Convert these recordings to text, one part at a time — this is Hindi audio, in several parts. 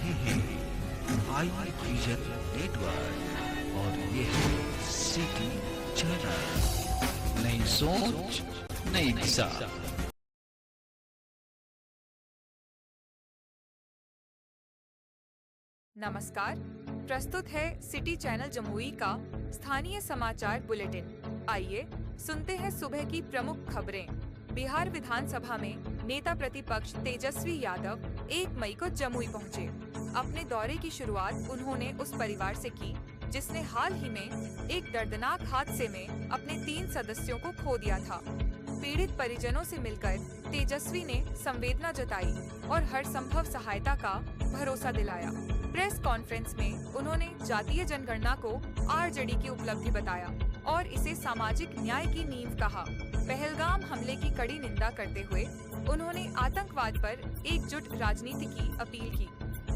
रहे हैं आई विजन नेटवर्क और ये है सिटी चैनल। नई सोच नई दिशा। नमस्कार, प्रस्तुत है सिटी चैनल जमुई का स्थानीय समाचार बुलेटिन। आइए सुनते हैं सुबह की प्रमुख खबरें। बिहार विधानसभा में नेता प्रतिपक्ष तेजस्वी यादव 1 मई को जमुई पहुंचे। अपने दौरे की शुरुआत उन्होंने उस परिवार से की जिसने हाल ही में एक दर्दनाक हादसे में अपने 3 सदस्यों को खो दिया था। पीड़ित परिजनों से मिलकर तेजस्वी ने संवेदना जताई और हर संभव सहायता का भरोसा दिलाया। प्रेस कॉन्फ्रेंस में उन्होंने जातीय जनगणना को आरजेडी की उपलब्धि बताया और इसे सामाजिक न्याय की नींव कहा। पहलगाम हमले की कड़ी निंदा करते हुए उन्होंने आतंकवाद पर एकजुट राजनीति की अपील की।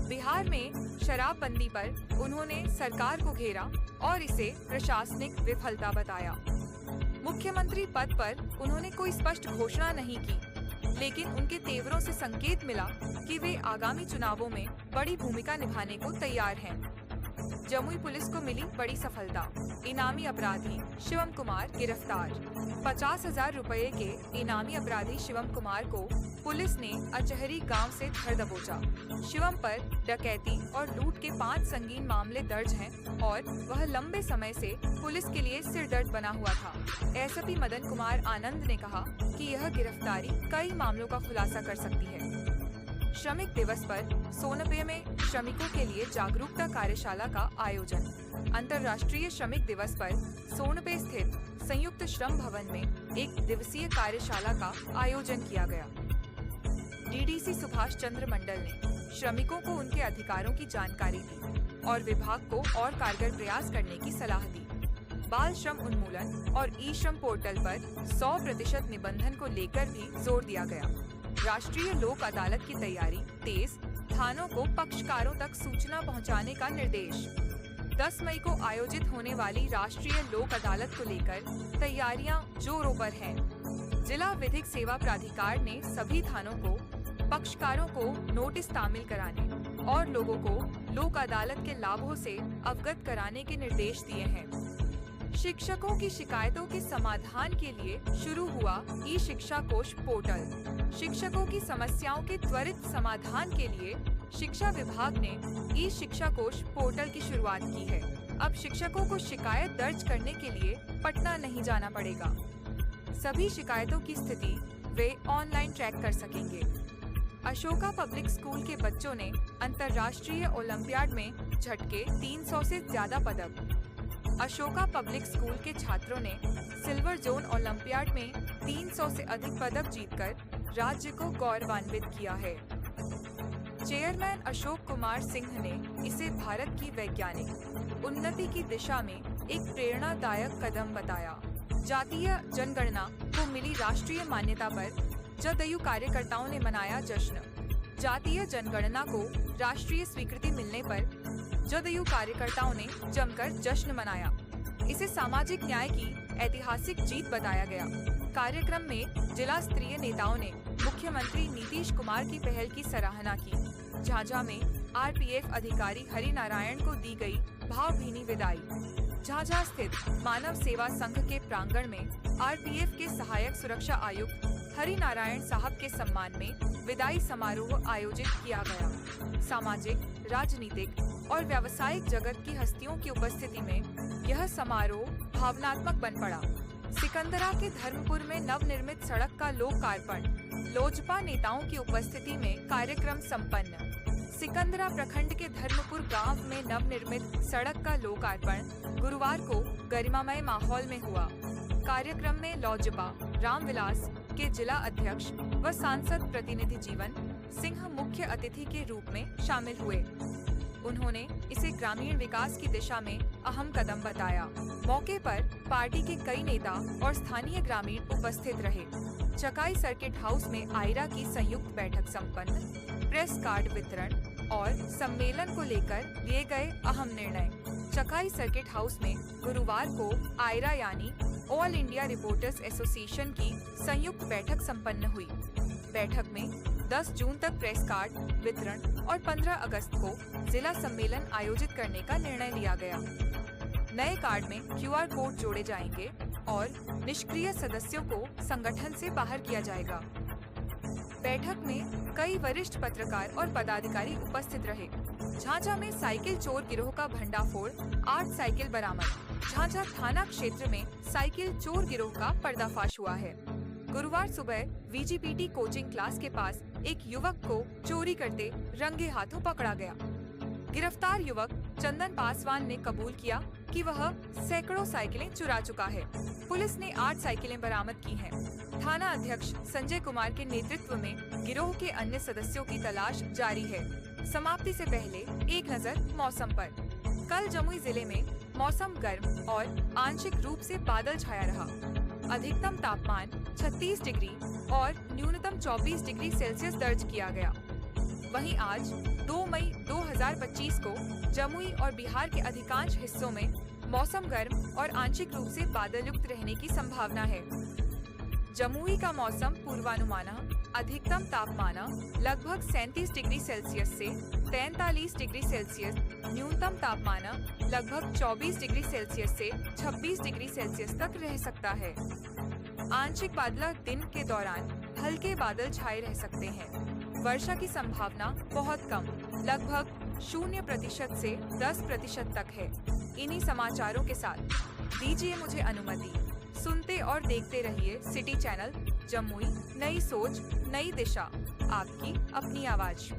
बिहार में शराबबंदी पर उन्होंने सरकार को घेरा और इसे प्रशासनिक विफलता बताया। मुख्यमंत्री पद पर उन्होंने कोई स्पष्ट घोषणा नहीं की, लेकिन उनके तेवरों से संकेत मिला कि वे आगामी चुनावों में बड़ी भूमिका निभाने को तैयार हैं। जमुई पुलिस को मिली बड़ी सफलता। इनामी अपराधी शिवम कुमार गिरफ्तार। 50,000 रुपए के इनामी अपराधी शिवम कुमार को पुलिस ने अचहरी गांव से धर दबोचा। शिवम पर डकैती और लूट के 5 संगीन मामले दर्ज हैं और वह लंबे समय से पुलिस के लिए सिरदर्द बना हुआ था। एसपी मदन कुमार आनंद ने कहा कि यह गिरफ्तारी कई मामलों का खुलासा कर सकती है। श्रमिक दिवस पर सोनपे में श्रमिकों के लिए जागरूकता कार्यशाला का आयोजन। अंतर्राष्ट्रीय श्रमिक दिवस पर सोनपे स्थित संयुक्त श्रम भवन में एक दिवसीय कार्यशाला का आयोजन किया गया। डीडीसी सुभाष चंद्र मंडल ने श्रमिकों को उनके अधिकारों की जानकारी दी और विभाग को और कारगर प्रयास करने की सलाह दी। बाल श्रम उन्मूलन और ई श्रम पोर्टल पर 100% निबंधन को लेकर भी जोर दिया गया। राष्ट्रीय लोक अदालत की तैयारी तेज, थानों को पक्षकारों तक सूचना पहुंचाने का निर्देश। 10 मई को आयोजित होने वाली राष्ट्रीय लोक अदालत को लेकर तैयारियां जोरों पर हैं। जिला विधिक सेवा प्राधिकार ने सभी थानों को पक्षकारों को नोटिस तामील कराने और लोगों को लोक अदालत के लाभों से अवगत कराने के निर्देश दिए हैं। शिक्षकों की शिकायतों के समाधान के लिए शुरू हुआ ई शिक्षा कोश पोर्टल। शिक्षकों की समस्याओं के त्वरित समाधान के लिए शिक्षा विभाग ने ई शिक्षा कोश पोर्टल की शुरुआत की है। अब शिक्षकों को शिकायत दर्ज करने के लिए पटना नहीं जाना पड़ेगा। सभी शिकायतों की स्थिति वे ऑनलाइन ट्रैक कर सकेंगे। अशोका पब्लिक स्कूल के बच्चों ने अंतर्राष्ट्रीय ओलंपियाड में झटके 300 से ज्यादा पदक। अशोका पब्लिक स्कूल के छात्रों ने सिल्वर जोन ओलंपियाड में 300 से अधिक पदक जीतकर राज्य को गौरवान्वित किया है। चेयरमैन अशोक कुमार सिंह ने इसे भारत की वैज्ञानिक उन्नति की दिशा में एक प्रेरणादायक कदम बताया। जातीय जनगणना को मिली राष्ट्रीय मान्यता पर जदयू कार्यकर्ताओं ने मनाया जश्न। जातीय जनगणना को राष्ट्रीय स्वीकृति मिलने पर जदयू कार्यकर्ताओं ने जमकर जश्न मनाया। इसे सामाजिक न्याय की ऐतिहासिक जीत बताया गया। कार्यक्रम में जिला स्तरीय नेताओं ने मुख्यमंत्री नीतीश कुमार की पहल की सराहना की। झाझा में आरपीएफ अधिकारी हरिनारायण को दी गई भावभीनी विदाई। झाझा स्थित मानव सेवा संघ के प्रांगण में आरपीएफ के सहायक सुरक्षा आयुक्त हरिनारायण साहब के सम्मान में विदाई समारोह आयोजित किया गया। सामाजिक, राजनीतिक और व्यावसायिक जगत की हस्तियों की उपस्थिति में यह समारोह भावनात्मक बन पड़ा। सिकंदरा के धर्मपुर में नवनिर्मित सड़क का लोकार्पण। लोजपा नेताओं की उपस्थिति में कार्यक्रम संपन्न। सिकंदरा प्रखंड के धर्मपुर गांव में नवनिर्मित सड़क का लोकार्पण गुरुवार को गरिमामय माहौल में हुआ। कार्यक्रम में लोजपा रामविलास के जिला अध्यक्ष व सांसद प्रतिनिधि जीवन सिंह मुख्य अतिथि के रूप में शामिल हुए। उन्होंने इसे ग्रामीण विकास की दिशा में अहम कदम बताया। मौके पर पार्टी के कई नेता और स्थानीय ग्रामीण उपस्थित रहे। चकाई सर्किट हाउस में आयरा की संयुक्त बैठक संपन्न। प्रेस कार्ड वितरण और सम्मेलन को लेकर लिए गए अहम निर्णय। चकाई सर्किट हाउस में गुरुवार को आयरा यानी ऑल इंडिया रिपोर्टर्स एसोसिएशन की संयुक्त बैठक संपन्न हुई। बैठक में 10 जून तक प्रेस कार्ड वितरण और 15 अगस्त को जिला सम्मेलन आयोजित करने का निर्णय लिया गया। नए कार्ड में QR कोड जोड़े जाएंगे और निष्क्रिय सदस्यों को संगठन से बाहर किया जाएगा। बैठक में कई वरिष्ठ पत्रकार और पदाधिकारी उपस्थित रहे। झांझा में साइकिल चोर गिरोह का भंडाफोड़, 8 साइकिल बरामद। झांझा थाना क्षेत्र में साइकिल चोर गिरोह का पर्दाफाश हुआ है। गुरुवार सुबह VGPT कोचिंग क्लास के पास एक युवक को चोरी करते रंगे हाथों पकड़ा गया। गिरफ्तार युवक चंदन पासवान ने कबूल किया कि वह सैकड़ों साइकिलें चुरा चुका है। पुलिस ने 8 साइकिलें बरामद की हैं। थाना अध्यक्ष संजय कुमार के नेतृत्व में गिरोह के अन्य सदस्यों की तलाश जारी है। समाप्ति से पहले एक नजर मौसम पर। कल जमुई जिले में मौसम गर्म और आंशिक रूप से बादल छाया रहा। अधिकतम तापमान 36 डिग्री और न्यूनतम 24 डिग्री सेल्सियस दर्ज किया गया। वहीं आज 2 मई 2025 को जमुई और बिहार के अधिकांश हिस्सों में मौसम गर्म और आंशिक रूप से बादल युक्त रहने की संभावना है। जमुई का मौसम पूर्वानुमान अधिकतम तापमान लगभग 37 डिग्री सेल्सियस से 43 डिग्री सेल्सियस, न्यूनतम तापमान लगभग 24 डिग्री सेल्सियस से 26 डिग्री सेल्सियस तक रह सकता है। आंशिक बादल दिन के दौरान हल्के बादल छाए रह सकते हैं। वर्षा की संभावना बहुत कम, लगभग 0% से 10% तक है। इन्हीं समाचारों के साथ दीजिए मुझे अनुमति। सुनते और देखते रहिए सिटी चैनल जमुई, नई सोच नई दिशा, आपकी अपनी आवाज।